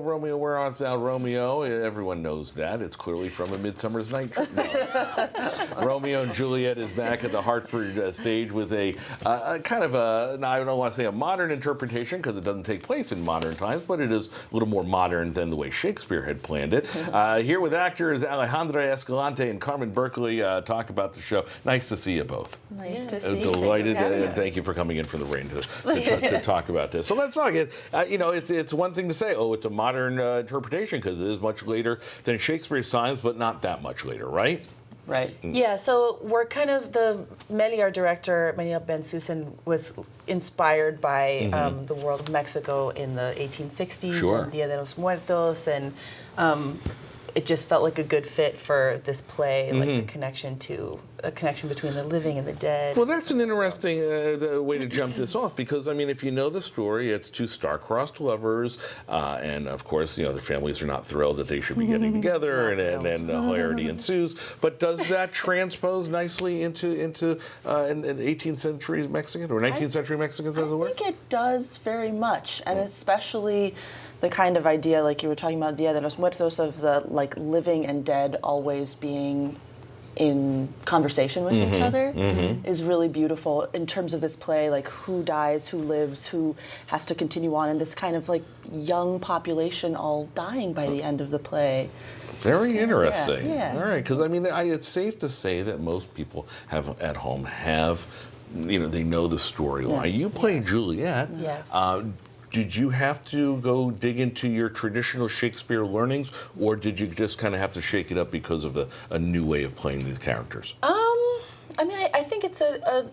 Romeo, where art thou, Romeo? Everyone knows that. It's clearly from A Midsummer's Night Dream. No, it's not. Romeo and Juliet is back at the Hartford Stage with a kind of a, now I don't want to say a modern interpretation because it doesn't take place in modern times, but it is a little more modern than the way Shakespeare had planned it. Here with actors Alejandra Escalante and Carmen Berkeley talk about the show. Nice to see you both. Nice to see you. Delighted, and thank you for coming in for the rain to talk about this. So let's talk it. It's one thing to say, oh, it's a modern interpretation because it is much later than Shakespeare's times, but not that much later, right? Right. Yeah, so we're kind of, our director, Maria Ben Susan, was inspired by the world of Mexico in the 1860s, Sure. and Dia de los Muertos, and it just felt like a good fit for this play, like a connection between the living and the dead. Well, that's an interesting way to jump this off because, I mean, if you know the story, it's two star-crossed lovers, and of course, you know, their families are not thrilled that they should be getting together, and hilarity ensues. But does that transpose nicely into an 18th century Mexican or 19th century Mexicans, as it were? I think it does very much, and especially the kind of idea, like you were talking about, Dia de los Muertos, of the like living and dead always being in conversation with each other is really beautiful in terms of this play, like who dies, who lives, who has to continue on, and this kind of like young population all dying by the end of the play. Very interesting. Yeah. All right, because I mean, it's safe to say that most people at home have, you know, they know the storyline. Yeah. You played Juliet. Yes. Did you have to go dig into your traditional Shakespeare learnings, or did you just kind of have to shake it up because of a new way of playing these characters? I mean, I think it's a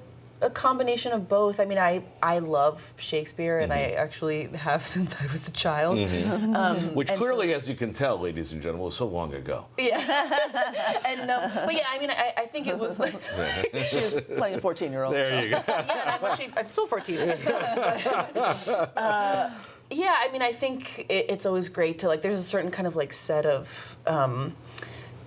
combination of both. I mean, I love Shakespeare, and I actually have since I was a child. Which clearly, as you can tell, ladies and gentlemen, was so long ago. Yeah. But yeah, I mean, I think it was like... She was playing a 14-year-old. There you go. Yeah, and I'm still 14. Yeah, I mean, I think it's always great to, like, there's a certain kind of, like, set of...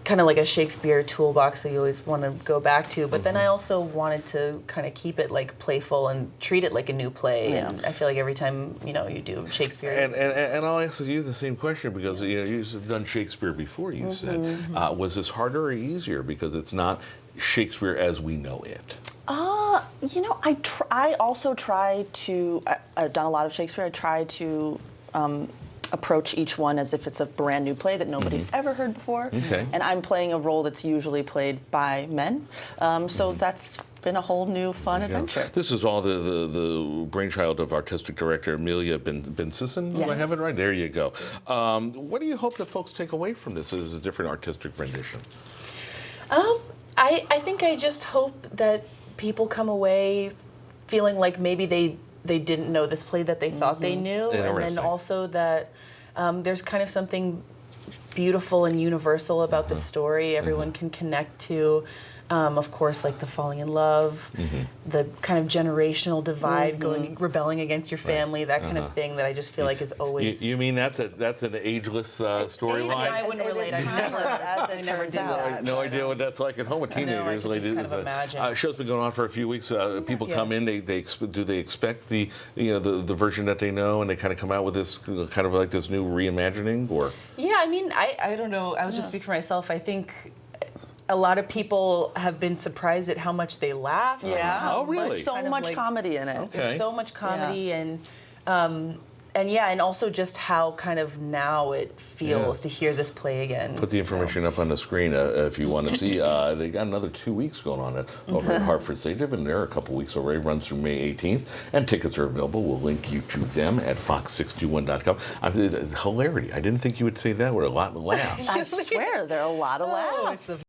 kind of like a Shakespeare toolbox that you always want to go back to, but then I also wanted to kind of keep it like playful and treat it like a new play. Yeah. And I feel like every time you do Shakespeare, and I'll ask you the same question because you know you've done Shakespeare before. You said was this harder or easier because it's not Shakespeare as we know it? You know, I also try to. I've done a lot of Shakespeare. I try to. Approach each one as if it's a brand new play that nobody's ever heard before. Okay. And I'm playing a role that's usually played by men. So that's been a whole new fun adventure. This is all the brainchild of artistic director Amelia Ben Susan. Yes. Do I have it right? There you go. What do you hope that folks take away from this as a different artistic rendition? I think I just hope that people come away feeling like maybe they didn't know this play that they thought they knew, and then also that there's kind of something beautiful and universal about the story everyone can connect to. Of course, like the falling in love, the kind of generational divide, rebelling against your family, that kind of thing that I just feel like is always... You mean that's an ageless storyline? I wouldn't relate. I never do that. No idea what that's like at home with teenagers. No, I can just kind of imagine. Show's been going on for a few weeks. People come in. Do they expect the version that they know, and they kind of come out with this kind of like this new reimagining, or? Yeah, I mean, I don't know. I'll just speak for myself. I think a lot of people have been surprised at how much they laugh. Yeah. Oh, really? There's so much comedy in it. Okay. There's so much comedy and also just how kind of now it feels to hear this play again. Put the information up on the screen if you want to see. They got another 2 weeks going on over at Hartford Stage. They've been there a couple weeks already. Runs through May 18th, and tickets are available. We'll link you to them at fox621.com. Hilarity. I didn't think you would say that word. A lot of laughs. I swear, there are a lot of laughs.